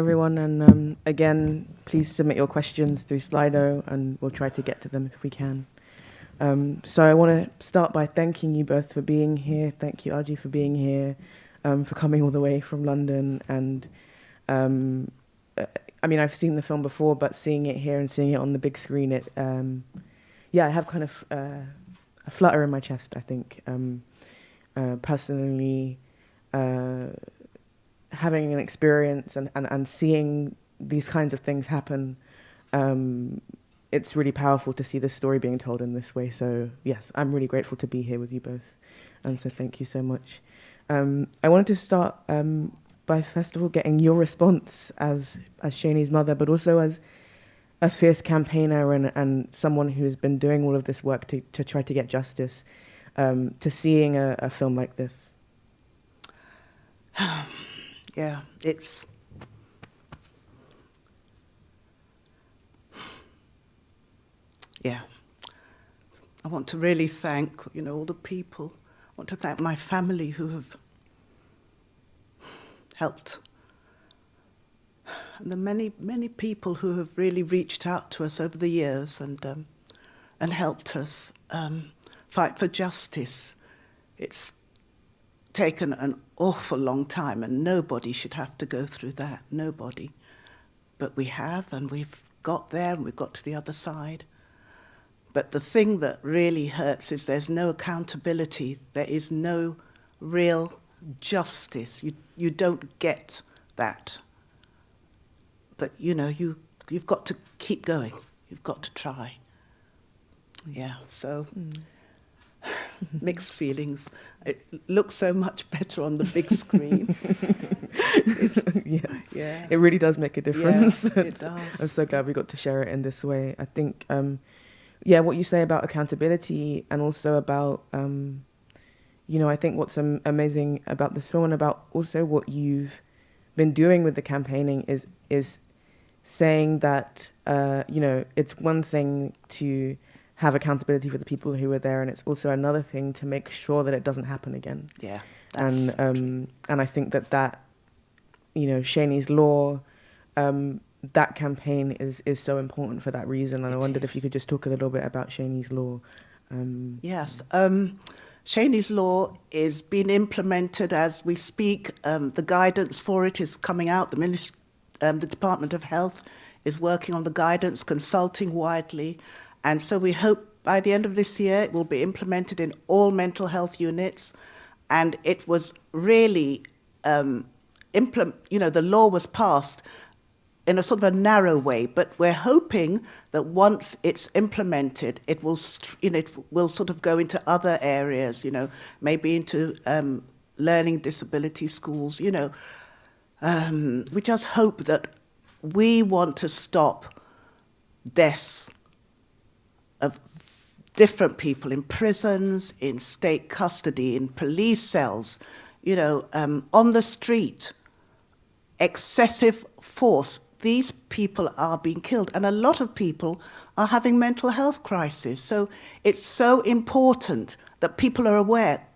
everyone, and again, please submit your questions through Slido, and we'll try to get to them if we can. So I want to start by thanking you both for being here. Thank you, Arji, for being here, for coming all the way from London. And I mean, I've seen the film before, but seeing it here and seeing it on the big screen, I have kind of a flutter in my chest, I think. Personally, having an experience and seeing these kinds of things happen, it's really powerful to see this story being told in this way. So yes, I'm really grateful to be here with you both. So thank you so much. I wanted to start by first of all getting your response as Shani's mother, but also as a fierce campaigner and someone who's been doing all of this work to try to get justice, to seeing a film like this. Yeah, it's... Yeah. I want to really thank, all the people. I want to thank my family who have helped. And the many, many people who have really reached out to us over the years and helped us fight for justice. It's taken an awful long time, and nobody should have to go through that, nobody. But we have, and we've got there, and we've got to the other side. But the thing that really hurts is there's no accountability. There is no real justice. You don't get that. But, you've got to keep going. You've got to try. Yeah, so mixed feelings. It looks so much better on the big screen. Yes. Yeah. It really does make a difference. Yeah, it does. I'm so glad we got to share it in this way. I think, what you say about accountability and also about, I think what's amazing about this film and about also what you've been doing with the campaigning is saying that, it's one thing to have accountability for the people who were there, and it's also another thing to make sure that it doesn't happen again. Yeah. And I think that Shani's Law, that campaign is so important for that reason. And I wondered if you could just talk a little bit about Shani's Law. Yes. Shani's Law is being implemented as we speak. The guidance for it is coming out. The Department of Health is working on the guidance, consulting widely. And so we hope by the end of this year it will be implemented in all mental health units. And it was really, the law was passed in a sort of a narrow way, but we're hoping that once it's implemented, it will sort of go into other areas, maybe into learning disability schools, We just hope that we want to stop deaths of different people in prisons, in state custody, in police cells, on the street, excessive force. These people are being killed, and a lot of people are having mental health crises. So it's so important that people are aware.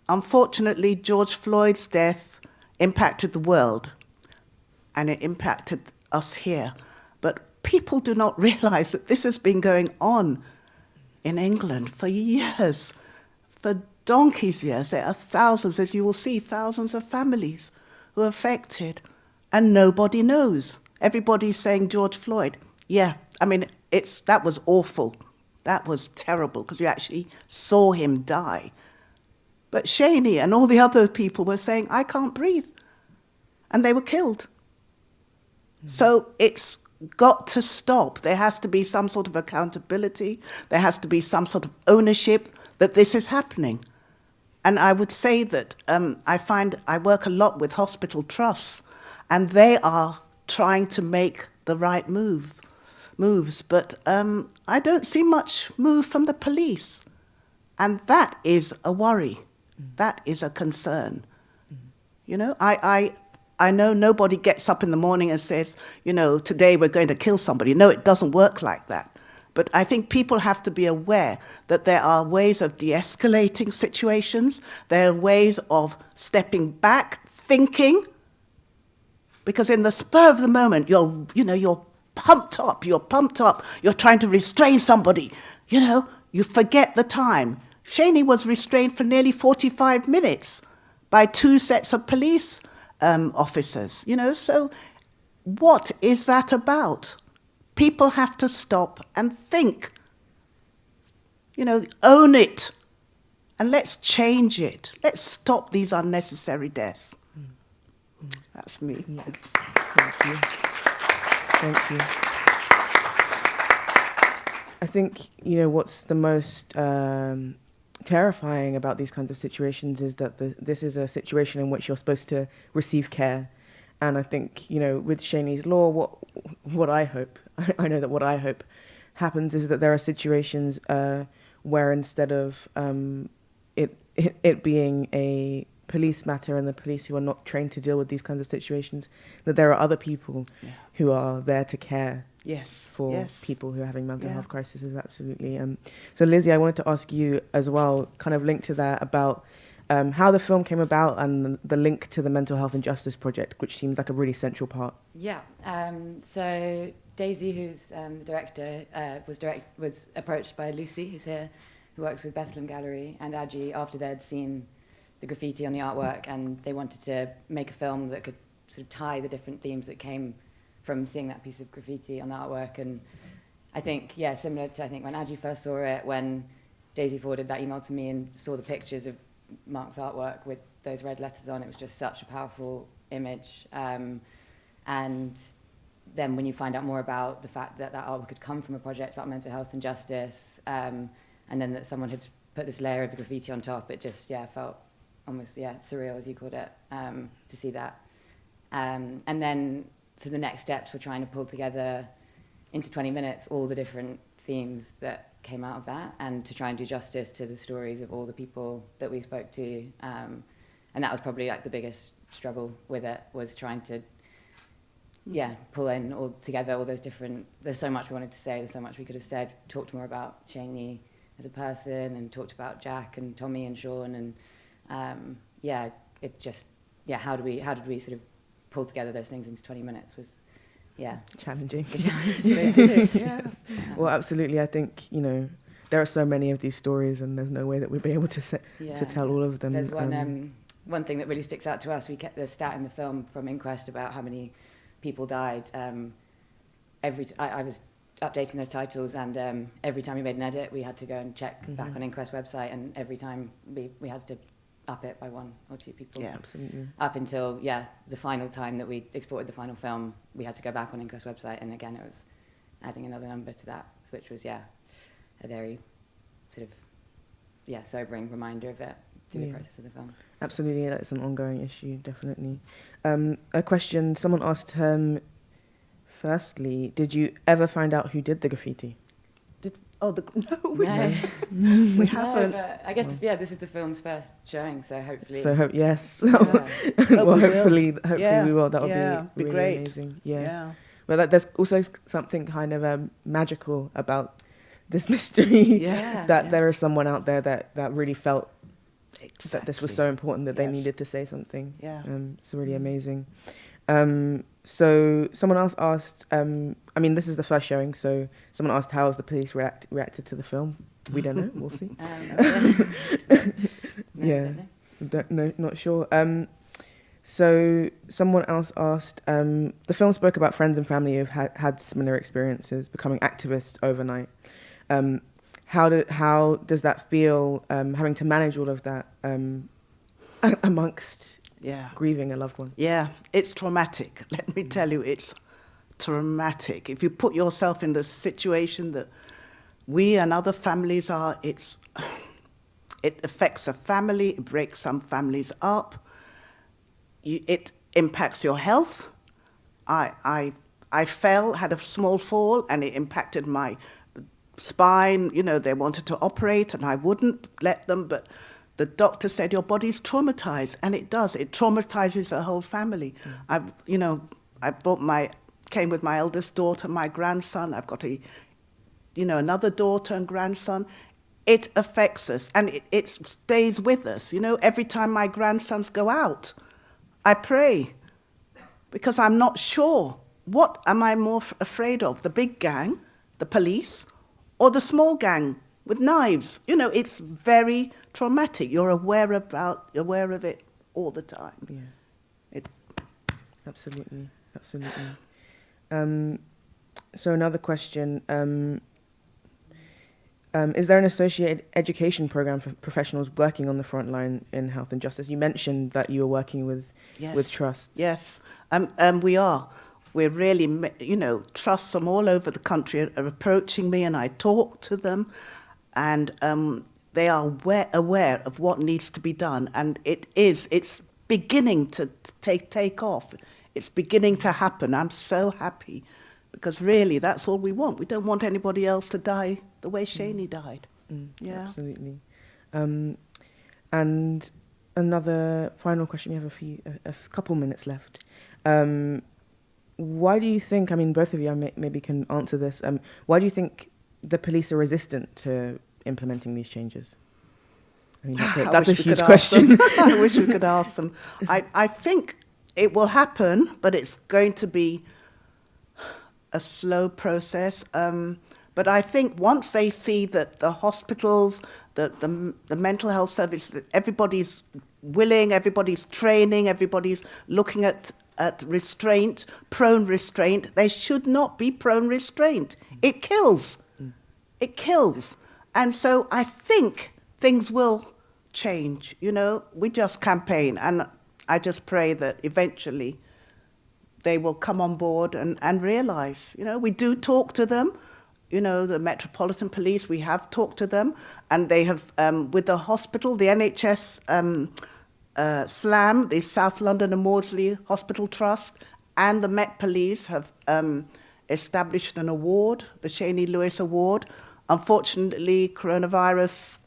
Unfortunately, George Floyd's death impacted the world, and it impacted us here. But people do not realize that this has been going on in England for years, for donkey's years. There are thousands, as you will see, thousands of families who are affected, and nobody knows. Everybody's saying George Floyd. Yeah, I mean, that was awful. That was terrible, because you actually saw him die. But Shani and all the other people were saying, I can't breathe. And they were killed. So it's got to stop. There has to be some sort of accountability. There has to be some sort of ownership that this is happening. And I would say that I work a lot with hospital trusts, and they are trying to make the right moves. But I don't see much move from the police. And that is a worry. That is a concern. I know nobody gets up in the morning and says, today we're going to kill somebody. No, it doesn't work like that. But I think people have to be aware that there are ways of de-escalating situations. There are ways of stepping back, thinking, Because in the spur of the moment, you're pumped up, you're trying to restrain somebody, you forget the time. Seni was restrained for nearly 45 minutes by 2 sets of police officers, so what is that about? People have to stop and think, own it, and let's change it. Let's stop these unnecessary deaths. That's me. Yes. Thank you. Thank you. I think, what's the most terrifying about these kinds of situations is that this is a situation in which you're supposed to receive care. And I think, with Shani's law, what I hope, I know that what I hope happens is that there are situations where instead of it being a police matter and the police who are not trained to deal with these kinds of situations, that there are other people who are there to care for people who are having mental health crises. Absolutely. So Lizzie, I wanted to ask you as well, kind of linked to that, about how the film came about and the link to the Mental Health and Justice Project, which seems like a really central part. Yeah. So Daisy, who's the director, was approached by Lucy, who's here, who works with Bethlehem Gallery, and Aji, after they'd seen the graffiti on the artwork, and they wanted to make a film that could sort of tie the different themes that came from seeing that piece of graffiti on the artwork. And I think, similar to when Aji first saw it, when Daisy forwarded that email to me and saw the pictures of Mark's artwork with those red letters on, it was just such a powerful image. And then when you find out more about the fact that artwork had come from a project about mental health and justice, and then that someone had put this layer of the graffiti on top, it just felt almost surreal, as you called it, to see that. And then so the next steps were trying to pull together into 20 minutes all the different themes that came out of that, and to try and do justice to the stories of all the people that we spoke to. And that was probably the biggest struggle with it, was trying to pull in all together all those different, there's so much we wanted to say, there's so much we could have said, talked more about Shani as a person, and talked about Jack and Tommy and Sean, and it just, how did we sort of pull together those things into 20 minutes was, challenging. Yeah. Well, absolutely. I think, there are so many of these stories, and there's no way that we'd be able to tell all of them. There's one thing that really sticks out to us. We kept the stat in the film from Inquest about how many people died. I was updating those titles, and every time we made an edit, we had to go and check back on Inquest website, and every time we had to up it by 1 or 2 people. Yeah, absolutely. Up until the final time that we exported the final film, we had to go back on Inquest website, and again it was adding another number to that, which was a very sort of sobering reminder of it through the process of the film. Absolutely, that's an ongoing issue, definitely. A question someone asked firstly, did you ever find out who did the graffiti? No, we No. we haven't. But I guess this is the film's first showing, so hopefully. Yes. Yeah. Well, hopefully we will. That would be be really great. amazing. Yeah. But there's also something kind of magical about this mystery. There is someone out there that really felt that this was so important that they needed to say something. Yeah. It's really amazing. So someone else asked, this is the first showing, so someone asked how has the police reacted to the film. We don't know, we'll see. Not sure. So someone else asked, the film spoke about friends and family who've had similar experiences, becoming activists overnight. How does that feel, having to manage all of that amongst grieving a loved one? Yeah, it's traumatic. Let me tell you, it's traumatic. If you put yourself in the situation that we and other families are, it affects a family, it breaks some families up, it impacts your health. I fell, had a small fall, and it impacted my spine. They wanted to operate, and I wouldn't let them, but the doctor said, your body's traumatized, and it does. It traumatizes the whole family. I came with my eldest daughter, my grandson. I've got another daughter and grandson. It affects us, and it stays with us. Every time my grandsons go out, I pray. because I'm not sure. What am I more afraid of? The big gang, the police, or the small gang with knives? You know, it's very traumatic. You're aware of it all the time. Yeah. Absolutely. So another question. Is there an associated education program for professionals working on the front line in health and justice? You mentioned that you were working with trusts. Yes, we are. We're really, trusts from all over the country are approaching me, and I talk to them, and they are aware of what needs to be done, and it's beginning to take off. It's beginning to happen. I'm so happy, because really that's all we want. We don't want anybody else to die the way Seni died. Yeah, absolutely. And another final question. We have a couple minutes left. Why do you think? I mean, both of you maybe can answer this. Why do you think the police are resistant to implementing these changes? I mean, that's a huge question. I wish we could ask them. I think it will happen, but it's going to be a slow process. But I think once they see that the hospitals, the mental health service, that everybody's willing, everybody's training, everybody's looking at restraint, prone restraint, they should not be prone restraint. It kills. It kills. And so I think things will change. You know, we just campaign, and I just pray that eventually they will come on board and realize, we do talk to them. The Metropolitan Police, we have talked to them, and they have, with the hospital, the NHS SLAM, the South London and Maudsley Hospital Trust, and the Met Police have established an award, the Seni Lewis Award. Unfortunately, coronavirus,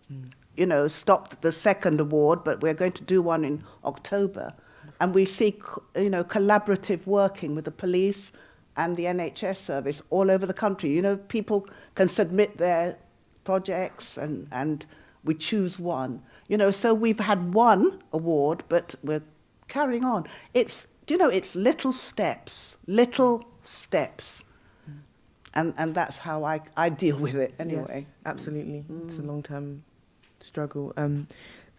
stopped the second award, but we're going to do one in October. And we see, collaborative working with the police and the NHS service all over the country. People can submit their projects and we choose one. So we've had one award, but we're carrying on. It's little steps. And that's how I deal with it anyway. Yes, absolutely. It's a long-term struggle.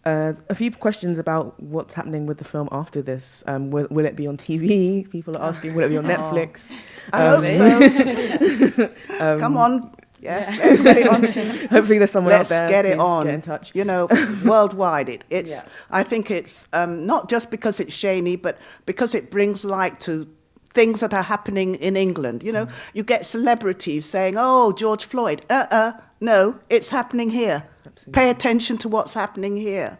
A few questions about what's happening with the film after this. Will it be on TV? People are asking, will it be on Netflix? I hope so. Come on. Yes, let's get it on. Hopefully there's someone out there. Let's get it on. Get in touch. Worldwide. I think it's not just because it's Seni, but because it brings light to things that are happening in England. You get celebrities saying, "Oh, George Floyd." No, it's happening here. Absolutely. Pay attention to what's happening here.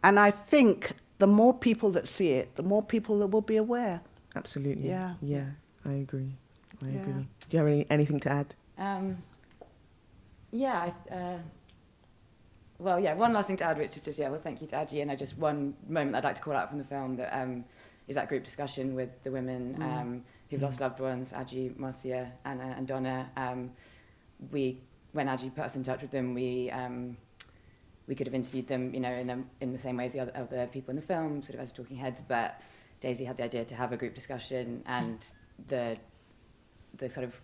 And I think the more people that see it, the more people that will be aware. Absolutely. Yeah. Yeah, I agree. Do you have anything to add? One last thing to add, which is just, thank you to Adji, and just one moment I'd like to call out from the film that is that group discussion with the women who've lost loved ones, Adji, Marcia, Anna and Donna. When Adji put us in touch with them, we could have interviewed them, in the same way as the other people in the film, sort of as talking heads, but Daisy had the idea to have a group discussion, and the sort of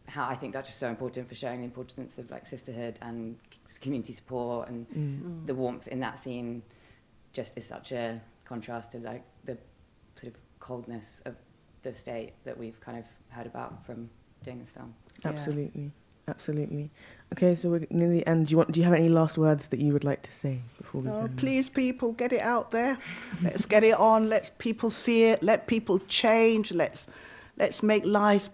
how I think that's just so important for showing the importance of sisterhood and community support, and the warmth in that scene just is such a contrast to the sort of coldness of the state that we've kind of heard about from doing this film. Absolutely. Okay, so we're near the end. Do you have any last words that you would like to say before we go? Please, people, get it out there. Let's get it on. Let people see it. Let people change. Let's make lives,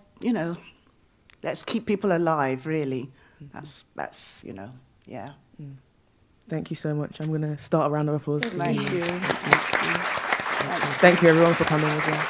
let's keep people alive, really. That's yeah. Thank you so much. I'm going to start a round of applause. Thank you. Thank you, everyone, for coming as well.